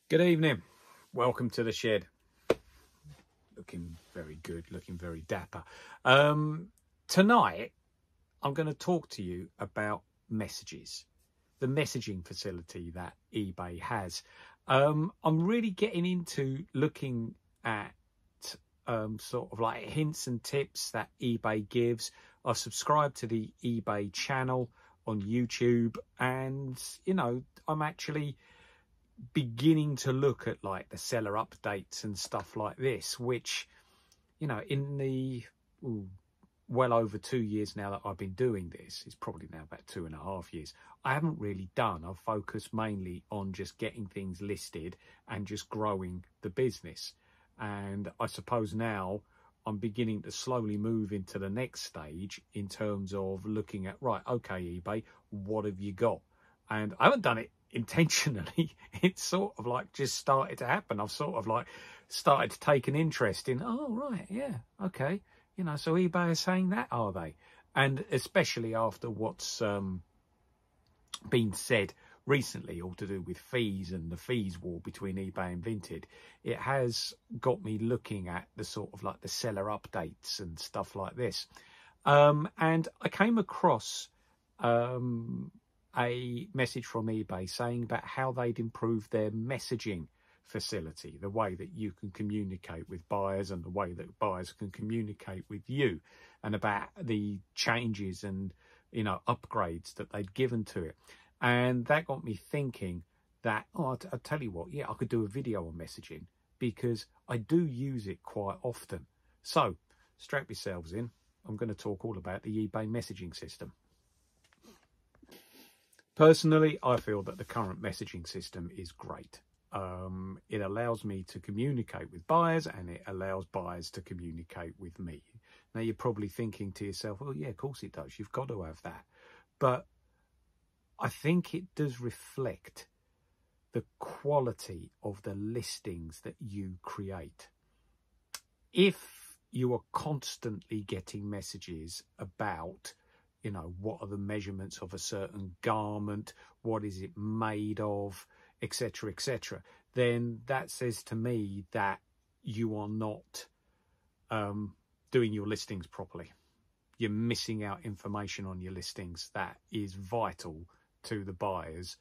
Good evening. Welcome to the shed. Looking very good, looking very dapper. Tonight, I'm going to talk to you about messages, the messaging facility that eBay has. I'm really getting into looking at sort of like hints and tips that eBay gives. I subscribe to the eBay channel on YouTube, and, you know, I'm actually beginning to look at like the seller updates and stuff like this, which, you know, in the well over 2 years now that I've been doing this, it's probably now about 2.5 years, I haven't really done. I've focused mainly on just getting things listed and just growing the business. And I suppose now I'm beginning to slowly move into the next stage in terms of looking at, right, okay, eBay, what have you got? And I haven't done it intentionally. It's sort of like just started to happen. I've sort of like started to take an interest in, oh, right, yeah, okay. You know, so eBay is saying that, are they? And especially after what's been said recently, all to do with fees and the fees war between eBay and Vinted, it has got me looking at the sort of like the seller updates and stuff like this. And I came across a message from eBay saying about how they'd improved their messaging facility, the way that you can communicate with buyers and the way that buyers can communicate with you, and about the changes and, you know, upgrades that they'd given to it. And that got me thinking that, oh, I'll tell you what, yeah, I could do a video on messaging because I do use it quite often. So strap yourselves in. I'm going to talk all about the eBay messaging system. Personally, I feel that the current messaging system is great. It allows me to communicate with buyers and it allows buyers to communicate with me. Now, you're probably thinking to yourself, oh, yeah, of course it does. You've got to have that. But I think it does reflect the quality of the listings that you create. If you are constantly getting messages about, you know, what are the measurements of a certain garment, what is it made of, etc., etc., then that says to me that you are not doing your listings properly. You're missing out information on your listings that is vital to the buyers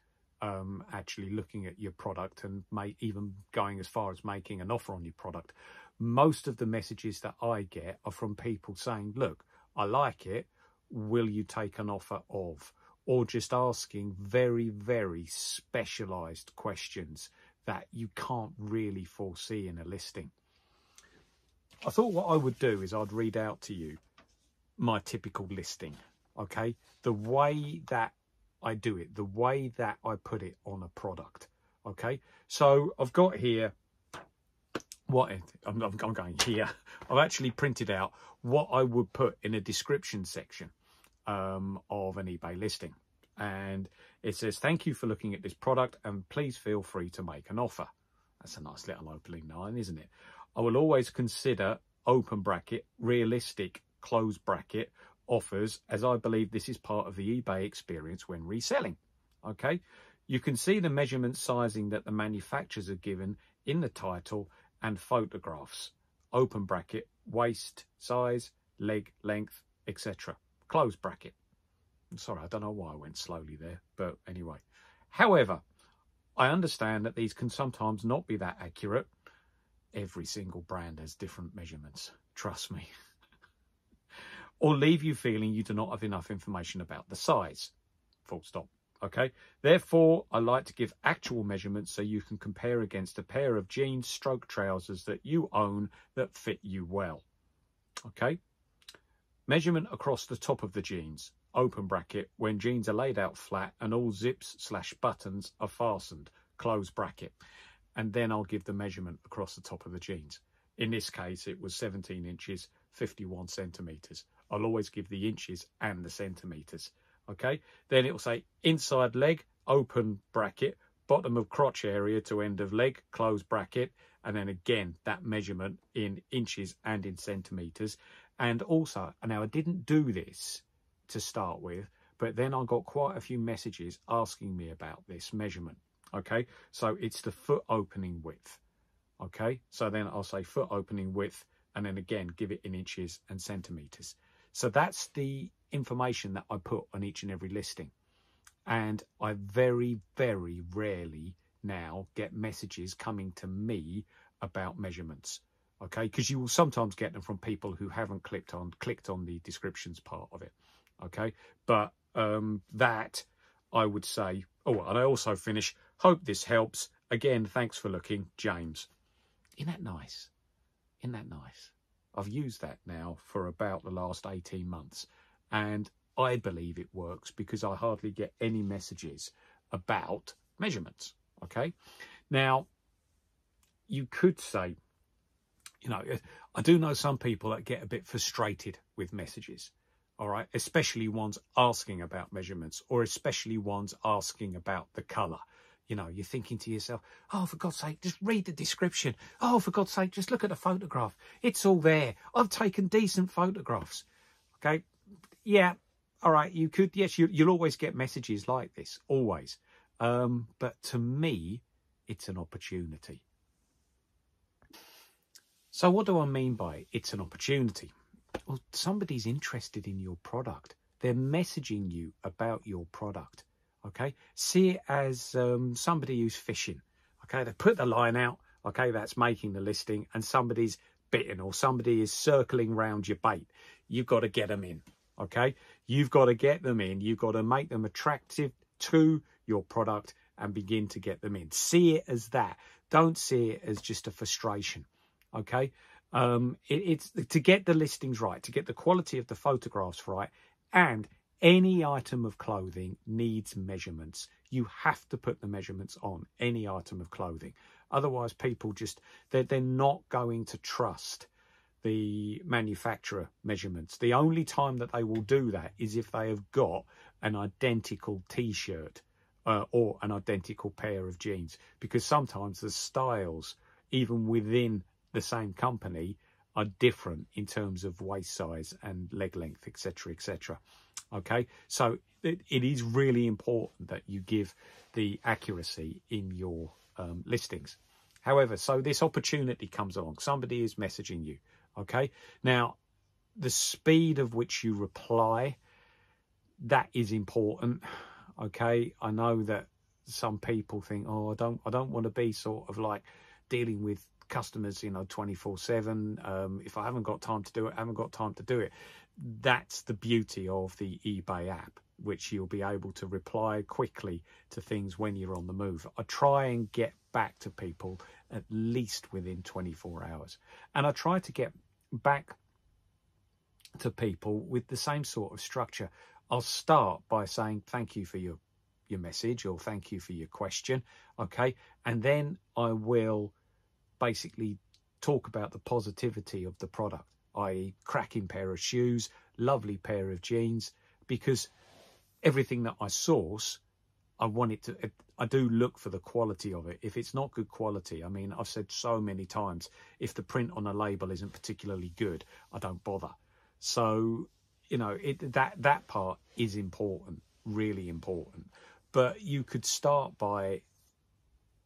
actually looking at your product and even going as far as making an offer on your product. Most of the messages that I get are from people saying, look, I like it, will you take an offer of? Or just asking very, very specialized questions that you can't really foresee in a listing. I thought what I would do is I'd read out to you my typical listing, okay? The way that I do it, the way that I put it on a product, okay? So I've got here, I'm going here. I've actually printed out what I would put in a description section of an eBay listing. And it says, thank you for looking at this product and please feel free to make an offer. That's a nice little opening line, isn't it? I will always consider, open bracket, realistic, close bracket, offers, as I believe this is part of the eBay experience when reselling. Okay, you can see the measurement sizing that the manufacturers are given in the title and photographs, open bracket, waist size, leg length, etc. Close bracket. Sorry, I don't know why I went slowly there, but anyway. However, I understand that these can sometimes not be that accurate. Every single brand has different measurements, trust me. Or leave you feeling you do not have enough information about the size. Full stop. Okay. Therefore, I like to give actual measurements so you can compare against a pair of jeans stroke trousers that you own that fit you well. Okay. Measurement across the top of the jeans, open bracket, when jeans are laid out flat and all zips/buttons are fastened, close bracket. And then I'll give the measurement across the top of the jeans. In this case, it was 17 inches, 51 centimetres. I'll always give the inches and the centimetres. Okay, then it will say inside leg, open bracket, bottom of crotch area to end of leg, close bracket, and then again that measurement in inches and in centimetres. And also, now I didn't do this to start with, but then I got quite a few messages asking me about this measurement. Okay, so it's the foot opening width. Okay, so then I'll say foot opening width, and then again give it in inches and centimeters. So that's the information that I put on each and every listing. And I very, very rarely now get messages coming to me about measurements. Okay, because you will sometimes get them from people who haven't clicked on the descriptions part of it. Okay, but that I would say. Oh, and I also finish. Hope this helps. Again, thanks for looking, James. Isn't that nice? Isn't that nice? I've used that now for about the last 18 months, and I believe it works because I hardly get any messages about measurements. Okay, now you could say, you know, I do know some people that get a bit frustrated with messages. All right, especially ones asking about measurements, or especially ones asking about the color. You know, you're thinking to yourself, oh, for God's sake, just read the description. Oh, for God's sake, just look at the photograph. It's all there. I've taken decent photographs. Okay, yeah, all right, you could, yes, you'll always get messages like this, always. But to me, it's an opportunity. So what do I mean by it's an opportunity? Well, somebody's interested in your product. They're messaging you about your product. Okay, see it as somebody who's fishing. Okay, they put the line out. Okay, that's making the listing, and somebody's bitten, or somebody is circling round your bait. You've got to get them in. Okay, you've got to get them in. You've got to make them attractive to your product and begin to get them in. See it as that. Don't see it as just a frustration. Okay, it's to get the listings right, to get the quality of the photographs right, and any item of clothing needs measurements. You have to put the measurements on any item of clothing. Otherwise, people just, they're not going to trust the manufacturer measurements. The only time that they will do that is if they have got an identical t-shirt or an identical pair of jeans, because sometimes the styles, even within the same company, are different in terms of waist size and leg length, etc., etc. Okay, so it is really important that you give the accuracy in your listings. However, so this opportunity comes along. Somebody is messaging you. Okay, now the speed of which you reply, that is important. Okay, I know that some people think, oh, I don't want to be sort of like dealing with customers, you know, 24/7. If I haven't got time to do it, I haven't got time to do it. That's the beauty of the eBay app, which you'll be able to reply quickly to things when you're on the move. I try and get back to people at least within 24 hours. And I try to get back to people with the same sort of structure. I'll start by saying thank you for your message, or thank you for your question. Okay, and then I will basically talk about the positivity of the product, i.e. cracking pair of shoes, lovely pair of jeans, because everything that I source, I do look for the quality of it. If it's not good quality, I mean, I've said so many times, if the print on a label isn't particularly good, I don't bother. So, you know, that part is important, really important. But you could start by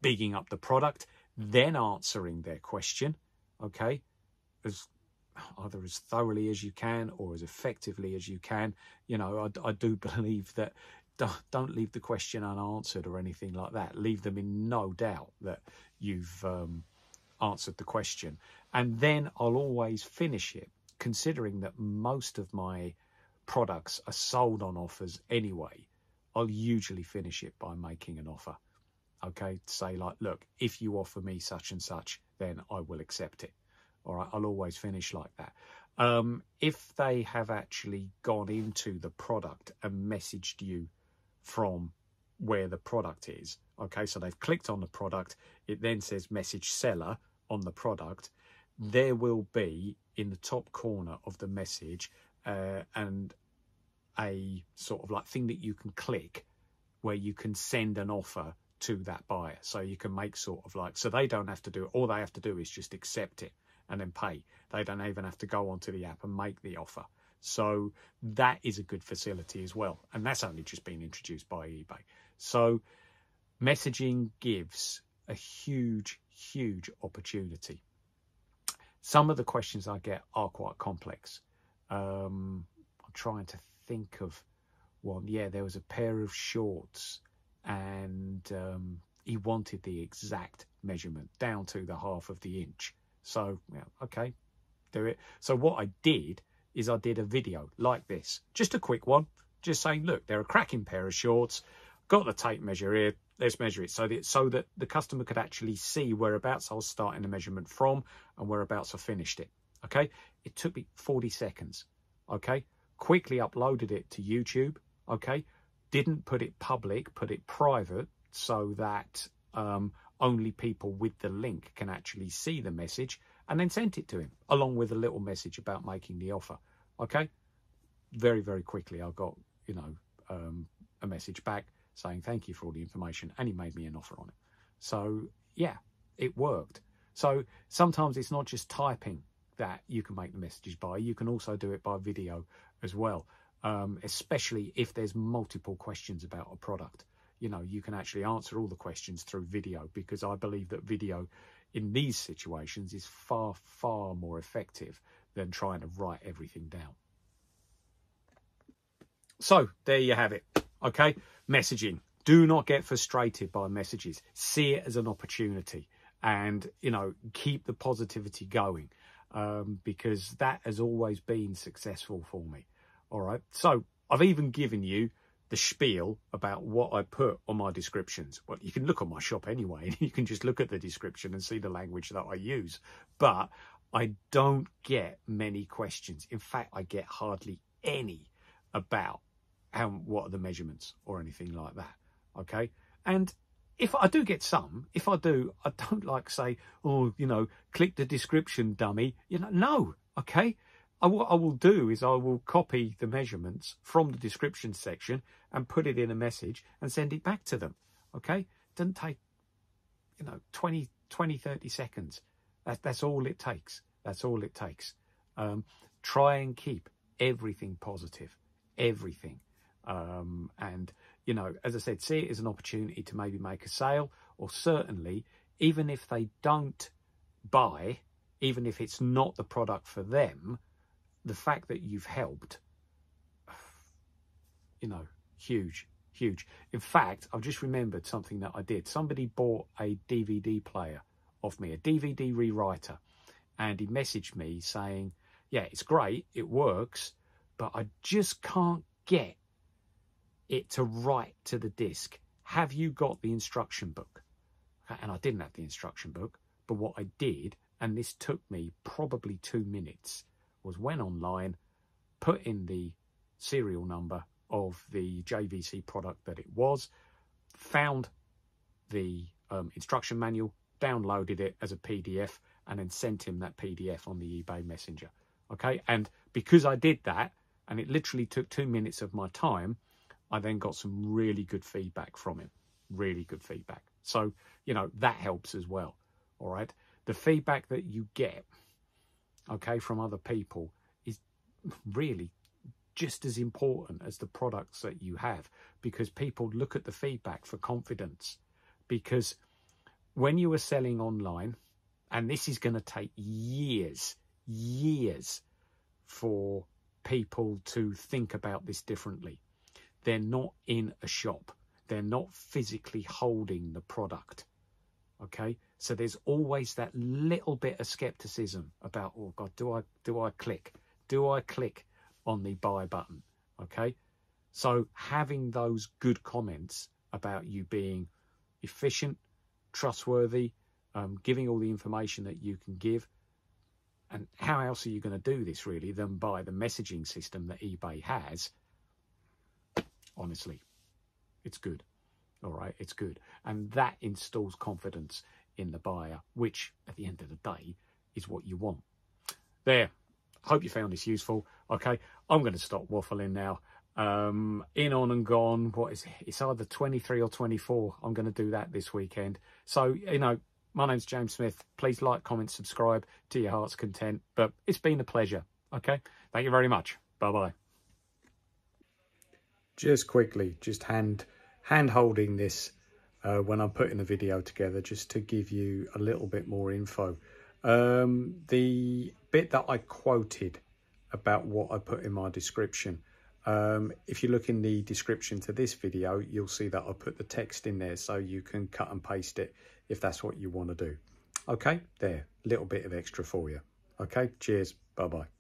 bigging up the product, then answering their question, okay, either as thoroughly as you can or as effectively as you can. You know, I do believe that don't leave the question unanswered or anything like that. Leave them in no doubt that you've answered the question. And then I'll always finish it, considering that most of my products are sold on offers anyway. I'll usually finish it by making an offer. Okay, say like, look, if you offer me such and such, then I will accept it. All right, I'll always finish like that. If they have actually gone into the product and messaged you from where the product is, okay, so they've clicked on the product, it then says message seller on the product, there will be in the top corner of the message and a sort of like thing that you can click where you can send an offer to that buyer. So you can make sort of like, so they don't have to do it. All they have to do is just accept it and then pay. They don't even have to go onto the app and make the offer. So that is a good facility as well. And that's only just been introduced by eBay. So Messaging gives a huge opportunity. Some of the questions I get are quite complex. I'm trying to think of one. Yeah, there was a pair of shorts, and he wanted the exact measurement down to the half of the inch. So, yeah, okay, do it. So what I did is I did a video like this, just a quick one, just saying, look, they're a cracking pair of shorts. Got the tape measure here. Let's measure it so that the customer could actually see whereabouts I was starting the measurement from and whereabouts I finished it. Okay, it took me 40 seconds. Okay, quickly uploaded it to YouTube. Okay, didn't put it public, put it private so that only people with the link can actually see the message, and then sent it to him along with a little message about making the offer. Okay, very quickly I got, you know, a message back saying thank you for all the information, and he made me an offer on it. So yeah, it worked. So sometimes it's not just typing that you can make the messages by, you can also do it by video as well, especially if there's multiple questions about a product. You know, you can actually answer all the questions through video, because I believe that video in these situations is far more effective than trying to write everything down. So there you have it. Okay, messaging. Do not get frustrated by messages. See it as an opportunity, and, you know, keep the positivity going, because that has always been successful for me. All right, so I've even given you the spiel about what I put on my descriptions. Well, you can look on my shop anyway, and you can just look at the description and see the language that I use. But I don't get many questions. In fact, I get hardly any about what are the measurements or anything like that. Okay, and if I do get some, if I do, I don't like say, oh, you know, click the description, dummy. You know, no. Okay, what I will do is I will copy the measurements from the description section and put it in a message and send it back to them. Okay, it doesn't take, you know, 20, 30 seconds. That's all it takes. That's all it takes. Try and keep everything positive, everything. And, you know, as I said, see it as an opportunity to maybe make a sale, or certainly, even if they don't buy, even if it's not the product for them, the fact that you've helped, you know, huge. In fact, I've just remembered something that I did. Somebody bought a DVD player off me, a DVD rewriter, and he messaged me saying, yeah, it's great, it works, but I just can't get it to write to the disc. Have you got the instruction book? And I didn't have the instruction book, but what I did, and this took me probably 2 minutes, was went online, put in the serial number of the JVC product that it was, found the instruction manual, downloaded it as a PDF, and then sent him that PDF on the eBay Messenger. Okay, and because I did that, and it literally took 2 minutes of my time, I then got some really good feedback from him, really good feedback. So, you know, that helps as well. All right, the feedback that you get, okay, from other people is really just as important as the products that you have, because people look at the feedback for confidence. Because when you are selling online, and this is going to take years for people to think about this differently. They're not in a shop. They're not physically holding the product. Okay, so there's always that little bit of skepticism about, oh God, do I click on the buy button? Okay, so having those good comments about you being efficient, trustworthy, giving all the information that you can give, and how else are you going to do this really than by the messaging system that eBay has? Honestly, it's good. All right, it's good. And that installs confidence in the buyer, which at the end of the day is what you want. There. Hope you found this useful. Okay, I'm going to stop waffling now. In, on and gone. What is it? It's either 23 or 24. I'm going to do that this weekend. So, you know, my name's James Smith. Please like, comment, subscribe to your heart's content. But it's been a pleasure. Okay, thank you very much. Bye-bye. Just quickly, just hand holding this when I'm putting the video together, just to give you a little bit more info. The bit that I quoted about what I put in my description, if you look in the description to this video, you'll see that I put the text in there, so you can cut and paste it if that's what you want to do. Okay, there, little bit of extra for you. Okay, cheers, bye-bye.